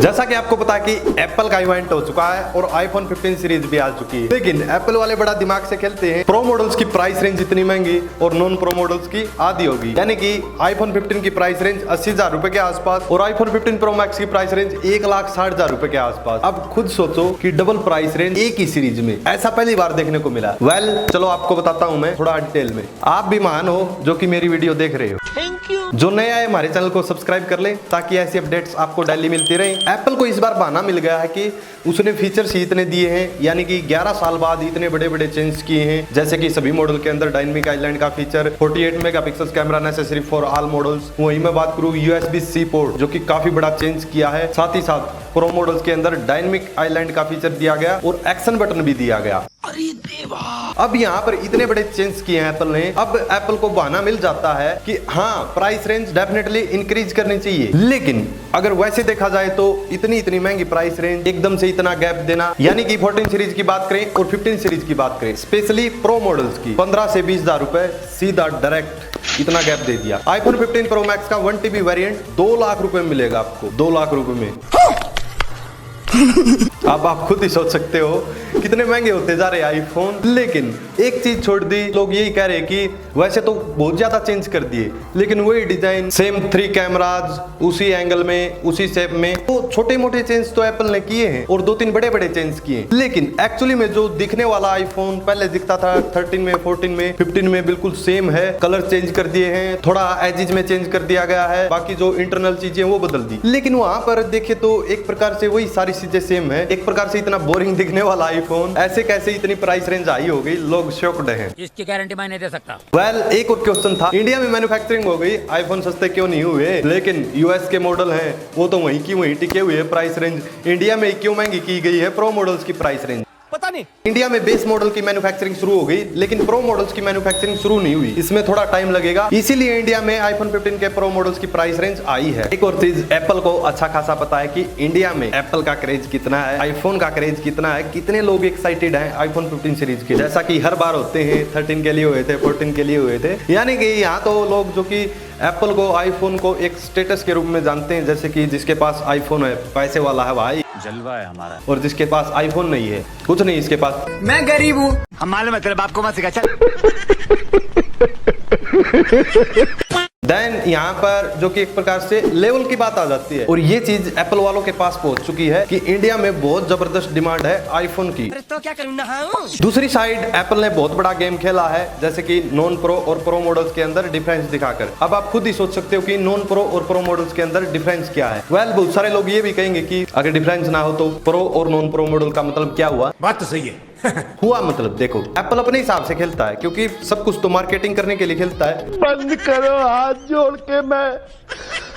जैसा कि आपको पता है कि एप्पल का इवेंट हो चुका है और आईफोन 15 सीरीज भी आ चुकी है, लेकिन एप्पल वाले बड़ा दिमाग से खेलते हैं। प्रो मॉडल्स की प्राइस रेंज इतनी महंगी और नॉन प्रो मॉडल्स की आधी होगी, यानी कि आईफोन 15 की प्राइस रेंज 80,000 रुपए के आसपास और आईफोन 15 प्रो मैक्स की प्राइस रेंज 1,60,000 रुपए के आसपास। अब खुद सोचो कि डबल प्राइस रेंज एक ही सीरीज में, ऐसा पहली बार देखने को मिला। चलो आपको बताता हूँ मैं थोड़ा डिटेल में। आप भी महान हो जो कि मेरी वीडियो देख रहे हो। Thank you. जो नए आए हमारे चैनल को सब्सक्राइब कर ले ताकि ऐसी अपडेट्स आपको डेली मिलती रहे। एप्पल को इस बार बहाना मिल गया है कि उसने फीचर्स ही इतने दिए हैं, यानी कि 11 साल बाद इतने बड़े बड़े चेंज किए हैं, जैसे कि सभी मॉडल के अंदर डायनामिक आइलैंड का feature, 48 megapixel camera necessary for all models. वहीं मैं बात करूं USB-C पोर्ट, जो कि काफी बड़ा चेंज किया है। साथ ही साथ प्रो मॉडल्स के अंदर डायनामिक आइलैंड का फीचर दिया गया और एक्शन बटन भी दिया गया। अरे देवा, अब यहाँ पर इतने बड़े चेंज किए हैं एप्पल ने। अब एप्पल को बहाना मिल जाता है कि हाँ, प्राइस रेंज डेफिनेटली इंक्रीज करनी चाहिए, लेकिन अगर वैसे देखा जाए तो इतनी महंगी प्राइस रेंज, एकदम से इतना गैप देना, यानी कि 14 सीरीज की बात करें और 15 सीरीज की बात करें, स्पेशली प्रो मॉडल्स की 15 से 20,000 रुपए सीधा डायरेक्ट इतना गैप दे दिया। आईफोन 15 प्रो मैक्स का 1 TB वेरिएंट 2 लाख रुपए मिलेगा आपको, 2 लाख रुपए में। अब आप खुद ही सोच सकते हो कितने महंगे होते जा रहे हैं आईफोन। लेकिन एक चीज छोड़ दी, लोग यही कह रहे हैं कि वैसे तो बहुत ज्यादा चेंज कर दिए, लेकिन वही डिजाइन, सेम 3 कैमराज, उसी एंगल में, उसी शेप में, तो छोटे मोटे चेंज तो एप्पल ने किए हैं और 2-3 बड़े बड़े चेंज किए। लेकिन एक्चुअली में जो दिखने वाला आईफोन पहले दिखता था 13 में, 14 में, 15 में बिल्कुल सेम है। कलर चेंज कर दिए हैं, थोड़ा एजिज में चेंज कर दिया गया है, बाकी जो इंटरनल चीजें वो बदल दी। लेकिन वहां पर देखे तो एक प्रकार से वही सारी चीजें सेम है। एक प्रकार से इतना बोरिंग दिखने वाला आईफोन ऐसे कैसे इतनी प्राइस रेंज आई हो गई, लोग शॉक्ड हैं। इसकी गारंटी मैं नहीं दे सकता। एक और क्वेश्चन था, इंडिया में मैन्युफैक्चरिंग हो गई, आईफोन सस्ते क्यों नहीं हुए? लेकिन यूएस के मॉडल हैं वो तो वहीं की वहीं टिके हुए। प्राइस रेंज इंडिया में क्यों महंगी की गई है प्रो मॉडल्स की प्राइस रेंज? पता नहीं। इंडिया में बेस मॉडल की मैन्युफैक्चरिंग शुरू हो गई, लेकिन प्रो मॉडल्स की मैन्युफैक्चरिंग शुरू नहीं हुई। इसमें थोड़ा टाइम लगेगा, इसीलिए इंडिया में आईफोन 15 के प्रो मॉडल्स की प्राइस रेंज आई है। एक और चीज, एप्पल को अच्छा खासा पता है कि इंडिया में एप्पल का क्रेज कितना है, आईफोन का क्रेज कितना है, कितने लोग एक्साइटेड हैं आईफोन 15 सीरीज के। जैसा कि हर बार होते हैं, 13 के लिए हुए थे, 14 के लिए हुए थे, यानी कि यहाँ तो लोग जो कि एप्पल को, आईफोन को एक स्टेटस के रूप में जानते हैं। जैसे कि जिसके पास आईफोन है, पैसे वाला है भाई, जलवा है हमारा, और जिसके पास आईफोन नहीं है, कुछ नहीं इसके पास, मैं गरीब हूँ। हम मालूम है तेरे बाप को मत सिखा। चल देन यहाँ पर जो कि एक प्रकार से लेवल की बात आ जाती है, और ये चीज एप्पल वालों के पास पहुंच चुकी है कि इंडिया में बहुत जबरदस्त डिमांड है आईफोन की। तो क्या करूँ, नहाऊं? दूसरी साइड एप्पल ने बहुत बड़ा गेम खेला है, जैसे कि नॉन प्रो और प्रो मॉडल्स के अंदर डिफरेंस दिखाकर। अब आप खुद ही सोच सकते हो कि नॉन प्रो और प्रो मॉडल्स के अंदर डिफरेंस क्या है। बहुत सारे लोग ये भी कहेंगे कि अगर डिफरेंस ना हो तो प्रो और नॉन प्रो मॉडल का मतलब क्या हुआ? बात तो सही है। हुआ मतलब, देखो एप्पल अपने हिसाब से खेलता है, क्योंकि सब कुछ तो मार्केटिंग करने के लिए खेलता है। बंद करो, हाथ जोड़ के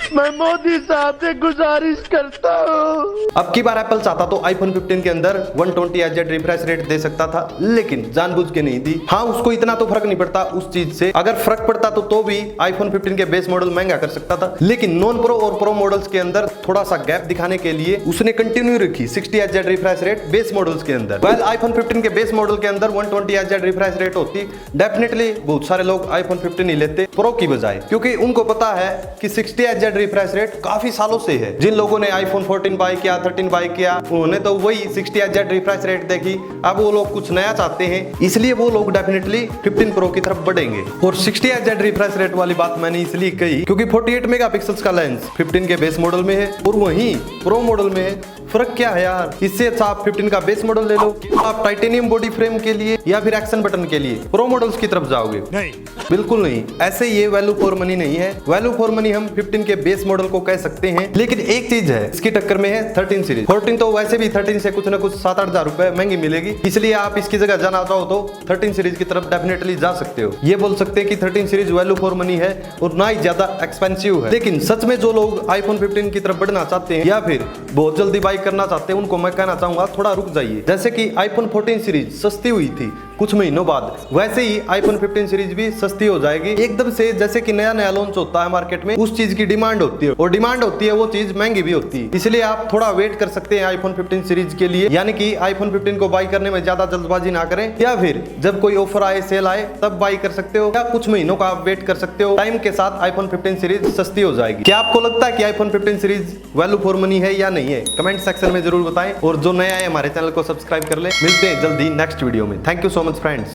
मैं मोदी साहब से गुजारिश करता हूँ। अब की बार एप्पल चाहता तो आईफोन 15 के अंदर 120 Hz रिफ्रेश रेट दे सकता था, लेकिन जानबूझ के नहीं दी। हाँ, उसको इतना तो फर्क नहीं पड़ता उस चीज से, अगर फर्क पड़ता तो भी आईफोन 15 के बेस मॉडल महंगा कर सकता था। लेकिन नॉन प्रो और प्रो मॉडल्स के अंदर थोड़ा सा गैप दिखाने के लिए उसने कंटिन्यू रखी 60 Hz refresh rate base models के अंदर। आईफोन 15 के बेस मॉडल के अंदर 120 Hz रिफ्रेश रेट होती, डेफिनेटली बहुत सारे लोग आईफोन 15 ही लेते प्रो की बजाय, क्योंकि उनको पता है कि 60 Hz रिफ्रेश रेट काफी सालों से है। जिन लोगों ने आईफोन 14 बाय किया, 13 बाय किया, उन्होंने तो वही 60 Hz रिफ्रेश रेट देखी। अब वो लोग कुछ नया चाहते हैं, इसलिए वो लोग डेफिनेटली 15 प्रो की तरफ बढ़ेंगे। और 60 Hz रिफ्रेश रेट वाली बात मैंने इसलिए कही क्योंकि 48 मेगापिक्सल का लेंस 15 के बेस मॉडल में है और वहीं प्रो मॉडल में है। फर्क क्या है यार? इससे अच्छा आप 15 का बेस मॉडल ले लो। आप टाइटेनियम बॉडी फ्रेम के लिए या फिर एक्शन बटन के लिए प्रो मॉडल्स की तरफ जाओगे? नहीं, बिल्कुल नहीं। ऐसे ये वैल्यू फॉर मनी नहीं है। वैल्यू फॉर मनी हम 15 के बेस मॉडल को कह सकते हैं, लेकिन एक चीज है, इसकी टक्कर में है 13 सीरीज। 14 तो वैसे भी 13 से कुछ ना कुछ 7-8 हजार रुपए महंगी मिलेगी, इसलिए आप इसकी जगह जाना चाहो तो 13 सीरीज की तरफ डेफिनेटली जा सकते हो। ये बोल सकते हैं कि 13 सीरीज वैल्यू फॉर मनी है और ना ही ज्यादा एक्सपेंसिव है। लेकिन सच में जो लोग आईफोन 15 की तरफ बढ़ना चाहते हैं या फिर बहुत जल्दी बाई करना चाहते हैं, उनको मैं कहना चाहूंगा थोड़ा रुक जाइए। जैसे कि आईफोन 14 सीरीज सस्ती हुई थी, कुछ महीनों बाद। वैसे ही आईफोन 15 सीरीज भी सस्ती हो जाएगी एकदम से, जैसे कि नया नया लॉन्च होता है मार्केट में, उस चीज की डिमांड होती है, और डिमांड होती है वो चीज महंगी भी होती है। इसलिए आप थोड़ा वेट कर सकते हैं आईफोन 15 सीरीज के लिए, यानी कि आईफोन 15 को बाई करने में ज्यादा जल्दबाजी ना करें, या फिर जब कोई ऑफर आए, सेल आए, तब बाई कर सकते हो, या कुछ महीनों का आप वेट कर सकते हो। टाइम के साथ आईफोन 15 सीरीज सस्ती हो जाएगी। क्या आपको लगता है कि iPhone 15 series value for money है या नहीं है? कमेंट सेक्शन में जरूर बताएं, और जो नया है हमारे चैनल को सब्सक्राइब कर ले। मिलते हैं जल्दी नेक्स्ट वीडियो में। Thank you so much friends.